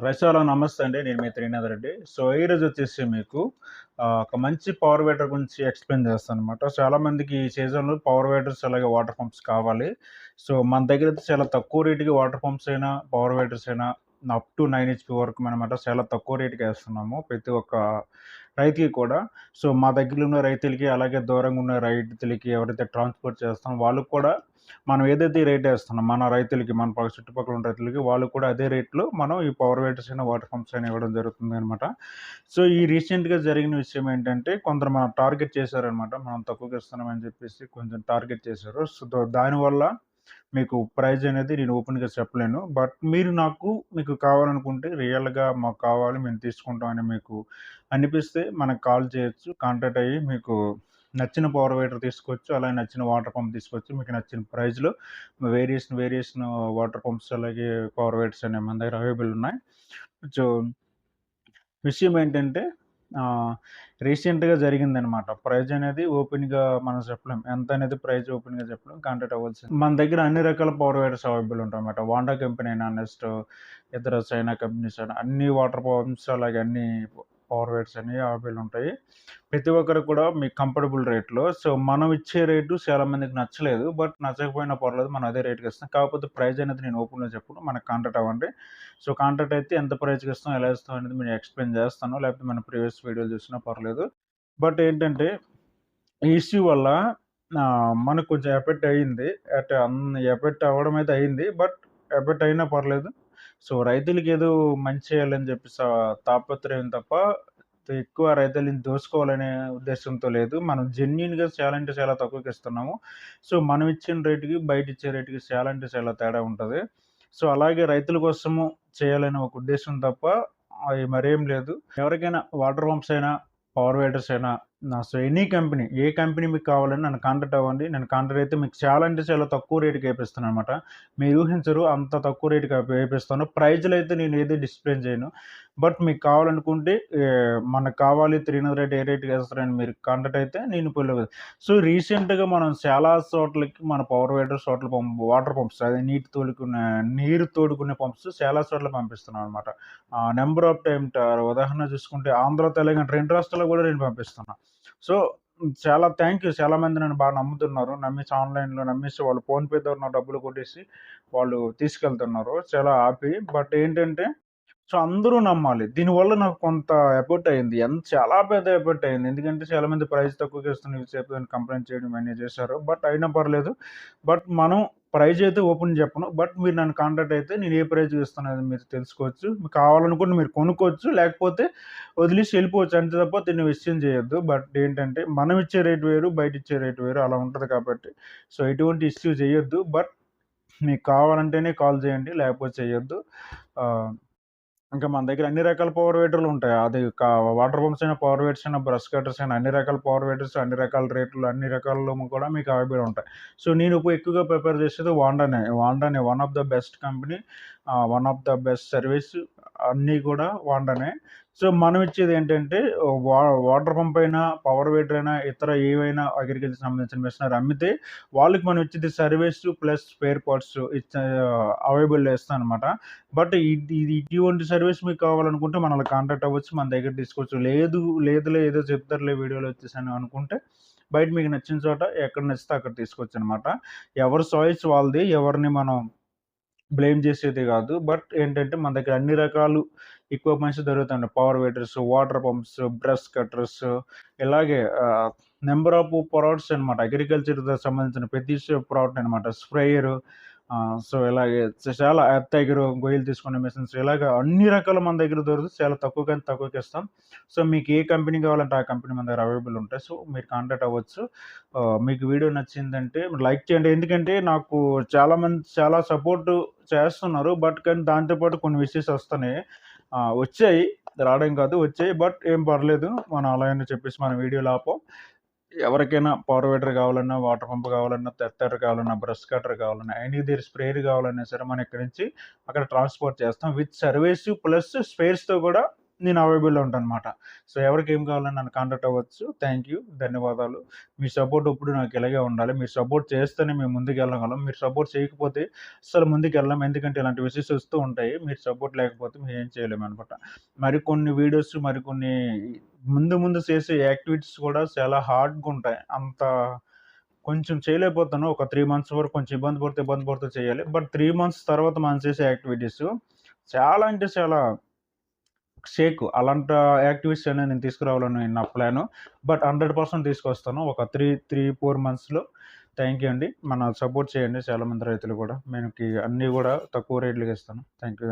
రశాల నమస్తే అండి. నేను మీ త్రినాథ్ రెడ్డి. ఈరోజు వచ్చేసి మీకు ఒక మంచి పవర్ వేటర్ గురించి ఎక్స్‌ప్లెయిన్ చేస్తాననమాట. చాలామందికి ఈ సీజన్‌లో పవర్ వేటర్స్ అలాగే వాటర్ పంప్స్ కావాలి. మన దగ్గరైతే చాలా తక్కువ రేట్‌కి వాటర్ పంప్స్ అయినా, పవర్ వేటర్స్ అయినా అప్ టు 9 హెచ్‌పీ వరకు మనమాట చాలా తక్కువ రేట్‌కి ఏస్తున్నాము. ప్రతి ఒక్క రైతుకి కూడా. మా దగ్గర ఉన్న రైతులకి, అలాగే దూరంగా ఉన్న రైతులకి ఎవరైతే ట్రాన్స్‌పోర్ట్ చేస్తామో వాళ్ళకి కూడా మనం ఏదైతే ఈ రేట్ ఏస్తున్నాం, మన రైతులకి, చుట్టుపక్కల ఉన్న రైతులకి వాళ్ళకి కూడా అదే రేట్‌లో మనం ఈ పవర్ వేటర్స్ అయినా, వాటర్ పంప్స్ అయినా ఇవ్వడం జరుగుతుందనమాట. ఈ రీసెంట్‌గా జరిగిన విషయం ఏంటంటే, కొందరు మనం టార్గెట్ చేశారనమాట. మనం తక్కువకి ఇస్తున్నామని చెప్పేసి కొంచెం టార్గెట్ చేశారు. దానివల్ల మీకు ప్రైజ్ అనేది నేను ఓపెన్‌గా చెప్పలేను. బట్ మీకు కావాలనుకుంటే రియల్‌గా మాకు కావాలి, మేము తీసుకుంటాం అని మీకు అనిపిస్తే మనకు కాల్ చేయొచ్చు. కాంటాక్ట్ అయ్యి మీకు నచ్చిన పవర్ వైడర్ తీసుకోవచ్చు. అలాగే నచ్చిన వాటర్ పంప్ తీసుకోవచ్చు. మీకు నచ్చిన ప్రైస్‌లో వేరియేషన్ వాటర్ పంప్స్ అలాగే పవర్ వైడర్స్ అనేవి మన దగ్గర అవైలబుల్ ఉన్నాయి. సో, విషయం ఏంటంటే రీసెంట్‌గా జరిగిందనమాట. ప్రైజ్ అనేది ఓపెన్‌గా మనం చెప్పలేం. ఎంతనేది ప్రైజ్ ఓపెన్‌గా చెప్పలేం. కాంటాక్ట్ అవ్వాల్సింది. మన దగ్గర అన్ని రకాల పవర్ వైడర్స్ అవైలబుల్ ఉంటాయన్నమాట. వాండా కంపెనీ అయినా, నెక్స్ట్ ఇతర చైనా కంపెనీస్ అయినా అన్ని వాటర్ పంప్స్ అలాగే అన్ని పవర్ వైడర్స్ అనేవి అవైలబుల్ ఉంటాయి. ప్రతి ఒక్కరికి కూడా మీకు కంఫర్టబుల్ రేట్‌లో. మనం ఇచ్చే రేటు చాలా మందికి నచ్చలేదు. బట్ నచ్చకపోయినా పర్లేదు. మనం అదే రేట్‌కి ఇస్తాం. కాకపోతే ప్రైజ్ అనేది నేను ఓపెన్‌గా చెప్పను. మనకు కాంటాక్ట్ అవ్వండి. కాంటాక్ట్ అయితే ఎంత ప్రైస్‌కి ఇస్తాం, ఎలా ఇస్తాం అనేది నేను ఎక్స్‌ప్లెయిన్ చేస్తాను. లేకపోతే మన ప్రీవియస్ వీడియోలు చూసినా పర్లేదు. బట్ ఏంటంటే, ఈ ఇష్యూ వల్ల మనకు కొంచెం ఎఫెక్ట్ అయింది. ఎఫెక్ట్ అవ్వడం అయితే అయింది. బట్ ఎఫెక్ట్ అయినా పర్లేదు. రైతులకి ఏదో మంచి చేయాలని చెప్పి తాపత్రయం తప్ప ఎక్కువ రైతులని దోసుకోవాలనే ఉద్దేశ్యంతో లేదు. మనం జెన్యూన్‌గా చాలా అంటే చాలా తక్కువకి ఇస్తున్నాము. మనం ఇచ్చిన రేట్‌కి, బయట ఇచ్చే రేట్‌కి చాలా అంటే చాలా తేడా ఉంటది. అలాగే రైతుల కోసము చేయాలనే ఒక ఉద్దేశ్యం తప్ప అది మరేం లేదు. ఎవరికైనా వాటర్ పంప్స్ అయినా, పవర్ వేడర్స్ అయినా ఎనీ కంపెనీ, ఏ కంపెనీ మీకు కావాలన్నా నన్ను కాంటాక్ట్ అవ్వండి. నన్ను కాంటాక్ట్ అయితే మీకు చాలా అంటే చాలా తక్కువ రేట్‌కి ఏపిస్తాననమాట. మీరు ఊహించరు అంత తక్కువ రేట్‌కి ఏపిస్తాను. ప్రైజ్‌లో అయితే నేను ఏది డిస్ప్లే చేయను. బట్ మీకు కావాలనుకుంటే మనకు కావాలి 300 రేట్ ఏ రేట్‌కి ఏస్తారని మీరు కాంటాక్ట్ అయితే నేను రీసెంట్‌గా మనం చాలా చోట్లకి మన పవర్ వేడర్స్ వాటర్ పంప్స్ అదే నీరు తోడుకునే పంప్స్ చాలా చోట్ల పంపిస్తున్నాం అనమాట. నంబర్ ఆఫ్ ఉదాహరణ చూసుకుంటే ఆంధ్ర, తెలంగాణ 2 రాష్ట్రాల్లో కూడా నేను పంపిస్తున్నా. సో, చాలా థాంక్ యూ. చాలా మంది నన్ను బాగా నమ్ముతున్నారు. నమ్మేసి ఆన్‌లైన్‌లో నమ్మేసి వాళ్ళు ఫోన్‌పే ద్వారా నా డబ్బులు కొట్టేసి వాళ్ళు తీసుకెళ్తున్నారు. చాలా హ్యాపీ. బట్ ఏంటంటే అందరూ నమ్మాలి. దీనివల్ల నాకు కొంత ఎఫర్ట్ అయింది. చాలా పెద్ద ఎఫర్ట్ అయింది. ఎందుకంటే చాలా మంది ప్రైస్ తక్కువకి ఇస్తున్న సేపు అని కంప్లెయింట్ చేయడం ఇవన్నీ చేశారు. బట్ అయినా పర్లేదు. బట్ మనం ప్రైస్ అయితే ఓపెన్ చెప్పను. బట్ మీరు నన్ను కాంటాక్ట్ అయితే నేను ఏ ప్రైస్‌కి ఇస్తున్నానో మీరు తెలుసుకోవచ్చు. మీకు కావాలనుకుంటే మీరు కొనుక్కోవచ్చు. లేకపోతే వదిలేసి వెళ్ళిపోవచ్చు. అంతే తప్ప దీన్ని విషయం చేయొద్దు. బట్ ఏంటంటే మనం ఇచ్చే రేట్ వేరు, బయట ఇచ్చే రేట్ వేరు అలా ఉంటది కాబట్టి ఎటువంటి ఇష్యూ చేయొద్దు. బట్ మీకు కావాలంటేనే కాల్ చేయండి. లేకపోతే చేయొద్దు. ఆహ్ ఇంకా మన దగ్గర అన్ని రకాల పవర్ వేటర్లు ఉంటాయి. అది వాటర్ పంప్స్ అయినా, పవర్ వేటర్స్ అయినా, బ్రష్ కట్టర్స్ అయినా అన్ని రకాల పవర్ వేటర్స్, అన్ని రకాల రేట్లు, అన్ని రకాల్లో కూడా మీకు అవైలబుల్ ఉంటాయి. నేను ఎక్కువగా ప్రిఫర్ చేసేది వాండానే. వాండానే one of the best company. One of the best service అన్నీ కూడా వాండానే. మనం ఇచ్చేదేంటంటే వా వాటర్ పంప్ అయినా, పవర్ వేటర్ అయినా, ఇతర ఏవైనా అగ్రికల్చర్‌కి సంబంధించిన మిషనరీ అమ్మితే వాళ్ళకి మనం ఇచ్చేది సర్వీసు ప్లస్ స్పేర్ పార్ట్స్ అవైలబుల్‌లో ఇస్తామనమాట. బట్ ఇది ఇటువంటి సర్వీస్ మీకు కావాలనుకుంటే మనల్ని కాంటాక్ట్ అవ్వచ్చు. మన దగ్గర తీసుకోవచ్చు. లేదులే ఏదో చెప్తారులే వీడియోలో వచ్చేసని అనుకుంటే బయట మీకు నచ్చిన చోట ఎక్కడ నచ్చితే అక్కడ తీసుకోవచ్చనమాట. ఎవరి చాయిస్ వాళ్ళది. ఎవరిని మనం బ్లేమ్ చేసేది గాదు. బట్ ఏంటంటే మన దగ్గర అన్ని రకాలు ఎక్విప్‌మెంట్స్ దొరుకుతాయండి. Power weeders, water pumps, brush cutters ఇలాగే నంబర్ ఆఫ్ ప్రొడక్ట్స్ అనమాట. అగ్రికల్చర్‌కి సంబంధించిన ప్రతి ప్రోడక్ట్ అనమాట. స్ప్రేయరు ఇలాగే చాలా ఎర్త్ గొయ్యలు తీసుకునే మిషన్స్ ఇలాగ అన్ని రకాలు మన దగ్గర దొరుకుతాయి. చాలా తక్కువకిస్తాం. మీకు ఏ కంపెనీ కావాలంటే ఆ కంపెనీ మన దగ్గర అవైలబుల్ ఉంటాయి. మీరు కాంటాక్ట్ అవ్వచ్చు. మీకు వీడియో నచ్చిందంటే లైక్ చేయండి. ఎందుకంటే నాకు చాలామంది చాలా సపోర్ట్ చేస్తున్నారు. బట్ కానీ దాంతో పాటు కొన్ని విషయస్ వస్తున్నాయి. వచ్చాయి. రావడం కాదు వచ్చాయి. బట్ ఏం పర్లేదు. మనం అలా అని చెప్పేసి మన వీడియోలో ఆపం. ఎవరికైనా పవర్ వీడర్ కావాలన్నా, వాటర్ పంప్ కావాలన్నా, తెత్తర్ కావాలన్నా, బ్రష్ కటర్ కావాలన్నా, ఎనీథింగ్ స్ప్రేయర్ కావాలన్నా సరే మనం ఇక్కడి నుంచి అక్కడ ట్రాన్స్‌పోర్ట్ చేస్తాం. విత్ సర్వీస్ ప్లస్ స్పేర్స్‌తో కూడా నేను అవైలబుల్‌లో ఉంటానన్నమాట. సో, ఎవరికేం కావాలన్నా నన్ను కాంటాక్ట్ అవ్వచ్చు. Thank you. ధన్యవాదాలు. మీ సపోర్ట్ ఎప్పుడు నాకు ఇలాగే ఉండాలి. మీరు సపోర్ట్ చేస్తేనే మేము ముందుకెళ్ళగలం. మీరు సపోర్ట్ చేయకపోతే అస్సలు ముందుకెళ్ళం. ఎందుకంటే ఇలాంటి ఇష్యూస్ వస్తూ ఉంటాయి. మీరు సపోర్ట్ లేకపోతే మేమేం చేయలేమనమాట. మరికొన్ని వీడియోస్ మరికొన్ని ముందు ముందు చేసే యాక్టివిటీస్ కూడా చాలా హార్డ్‌గుంటాయి. కొంచెం చేయలేకపోతాను. ఒక 3 మంత్స్ వరకు కొంచెం ఇబ్బంది పడుతూ చేయాలి. బట్ 3 మంత్స్ తర్వాత మనం చేసే యాక్టివిటీస్ చాలా అంటే చాలా అలాంటి యాక్టివిటీస్ అనేవి నేను తీసుకురావాలని నా ప్లాను. బట్ 100% తీసుకొస్తాను. ఒక 4 మంత్స్‌లో. థాంక్ యూ అండి. సపోర్ట్ చేయండి చాలా మంది రైతులు గూడా. మనకి అన్నీ గూడా తక్కువ రేట్లకి ఇస్తాను. Thank you.